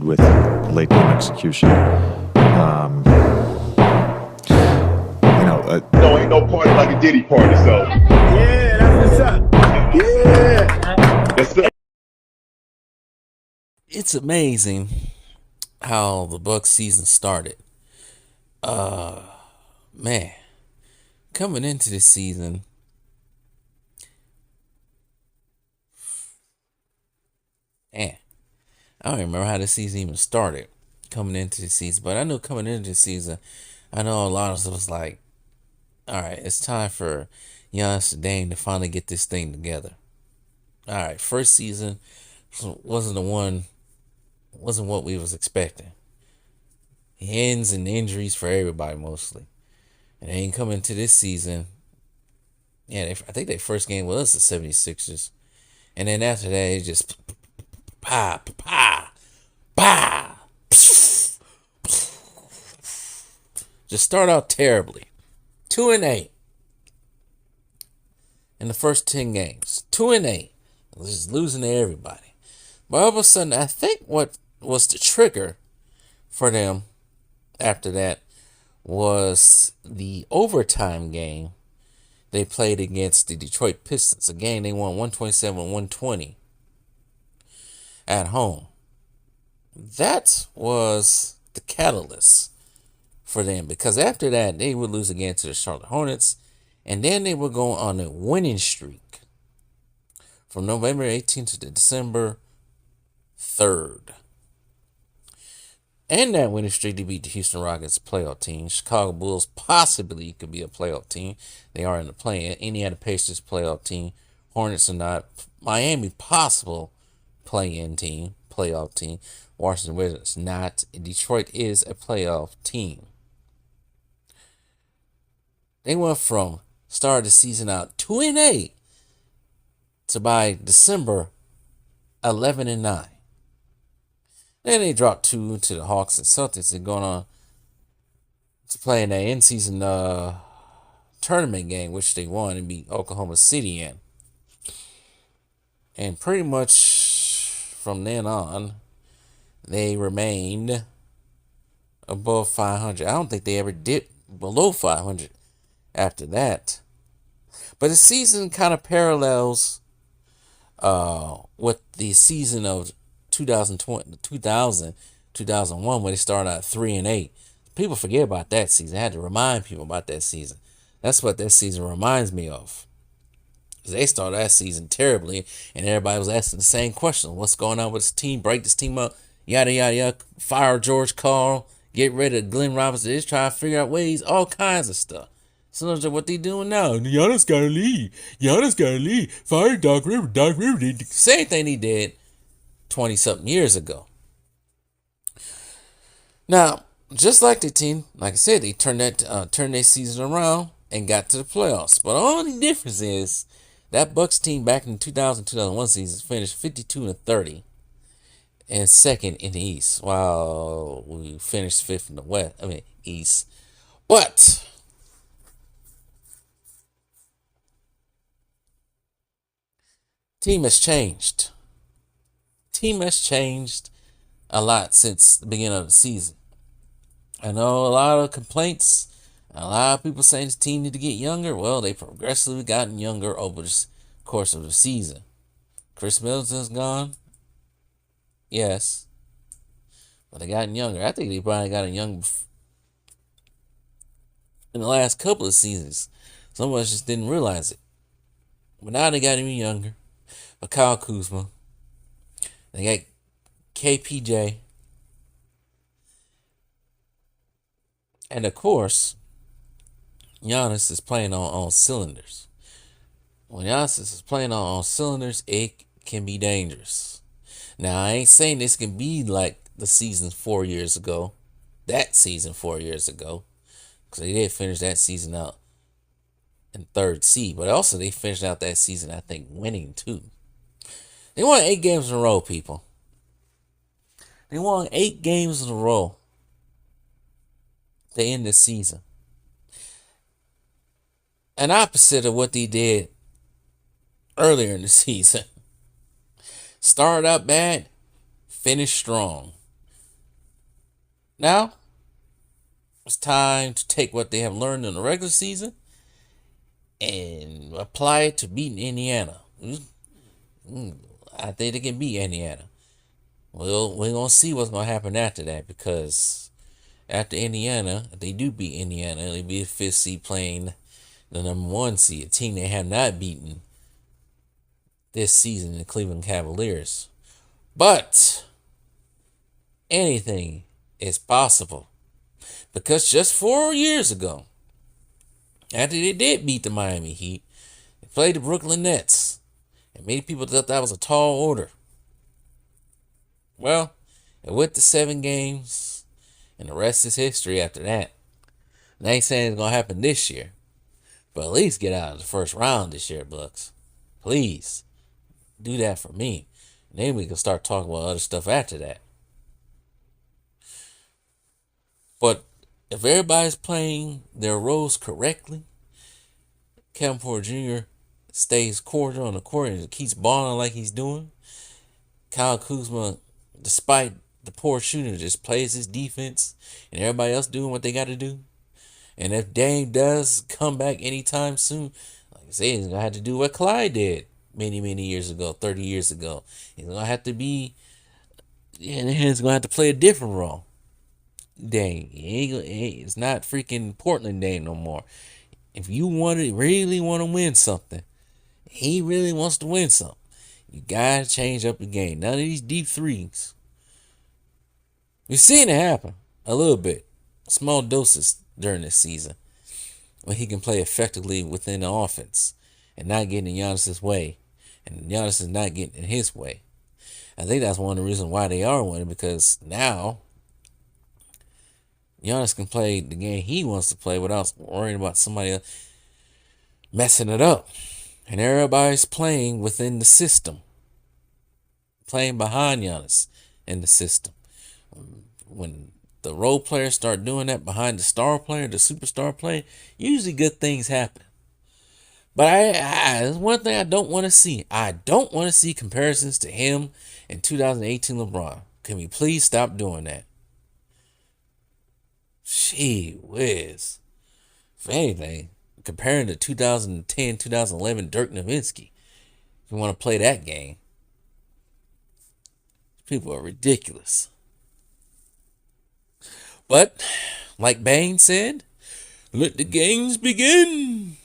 with late game execution. No, ain't no party like a Diddy party, so. Yeah, that's what's up. Yeah. Yes, sir. It's amazing how the Bucks season started. Man, coming into this season, man, I don't even remember how the season even started. Coming into the season, but I know coming into the season, I know a lot of us was like, all right, it's time for Giannis and Dame to finally get this thing together. All right, first season wasn't what we was expecting. Hands and injuries for everybody mostly. And they ain't coming to this season. Yeah, I think their first game was the 76ers. And then after that, it just just start out terribly. 2-8 in the first 10 games. 2-8. Just losing to everybody. But all of a sudden, I think what was the trigger for them after that was the overtime game they played against the Detroit Pistons. A game they won 127-120 at home. That was the catalyst for them, because after that they would lose again to the Charlotte Hornets, and then they would go on a winning streak from November 18th to December 3rd. And that winning streak, they beat the Houston Rockets playoff team. Chicago Bulls possibly could be a playoff team. They are in the play-in. Indiana Pacers playoff team. Hornets are not. Miami possible play-in team, playoff team. Washington Wizards not. Detroit is a playoff team. They went from start the season out 2-8 to by December 11-9. Then they dropped 2 to the Hawks and Celtics. They're going on to play in the in-season tournament game, which they won and beat Oklahoma City in. And pretty much from then on, they remained above 500. I don't think they ever dipped below 500 after that. But the season kind of parallels with the season of 2001, when they started out 3-8. People forget about that season. I had to remind people about that season. That's what that season reminds me of. They started that season terribly, and everybody was asking the same question: what's going on with this team? Break this team up, yada yada yada. Fire George Karl, get rid of Glenn Robinson. They're just trying to figure out ways, all kinds of stuff. So that's what they doing now. Giannis gotta leave. Fire Doc River. Same thing he did 20-something years ago. Now, just like the team, like I said, they turned their season around and got to the playoffs. But the only difference is that Bucks team back in the 2000-2001 season finished 52-30 and second in the East, while we finished fifth in the East. But team has changed. Team has changed a lot since the beginning of the season. I know a lot of complaints. A lot of people saying this team need to get younger. Well, they progressively gotten younger over the course of the season. Chris Middleton's gone. Yes. But they gotten younger. I think they probably gotten younger in the last couple of seasons. Some of us just didn't realize it. But now they got even younger. But Kyle Kuzma. They got KPJ. And of course, Giannis is playing on cylinders. When Giannis is playing on cylinders, it can be dangerous. Now, I ain't saying this can be like the season 4 years ago. That season 4 years ago. Because they did finish that season out in third seed. But also, they finished out that season, I think, winning too. They won 8 games in a row, people. They won 8 games in a row to end the season. An opposite of what they did earlier in the season. Started out bad, finished strong. Now, it's time to take what they have learned in the regular season and apply it to beating Indiana. I think they can beat Indiana. Well, we're going to see what's going to happen after that, because after Indiana, if they do beat Indiana, it'll be the 5th seed playing the number 1 seed, a team they have not beaten this season, the Cleveland Cavaliers. But anything is possible, because just 4 years ago, after they did beat the Miami Heat, they played the Brooklyn Nets, and many people thought that was a tall order. Well, it went to 7 games, and the rest is history after that. And I ain't saying it's going to happen this year, but at least get out of the first round this year, Bucks. Please, do that for me. And then we can start talking about other stuff after that. But if everybody's playing their roles correctly, Kevin Porter Jr. stays cordial on the court and keeps balling like he's doing, Kyle Kuzma, despite the poor shooting, just plays his defense, and everybody else doing what they got to do. And if Dame does come back anytime soon, like I say, he's going to have to do what Clyde did many years ago, 30 years ago. He's going to have to be, and he's going to have to play a different role. Dame, it's not freaking Portland Dame no more. If you really want to win something, he really wants to win something, you got to change up the game. None of these deep threes. We've seen it happen a little bit, small doses during this season, when he can play effectively within the offense and not getting in Giannis's way, and Giannis is not getting in his way. I think that's one of the reasons why they are winning, because now Giannis can play the game he wants to play without worrying about somebody else messing it up. And everybody's playing within the system, playing behind Giannis in the system. When the role players start doing that behind the star player, the superstar player, usually good things happen. But there's one thing I don't want to see. I don't want to see comparisons to him in 2018 LeBron. Can we please stop doing that? Gee whiz. If anything, comparing to 2010, 2011 Dirk Nowitzki, if you want to play that game, people are ridiculous. But, like Bane said, let the games begin.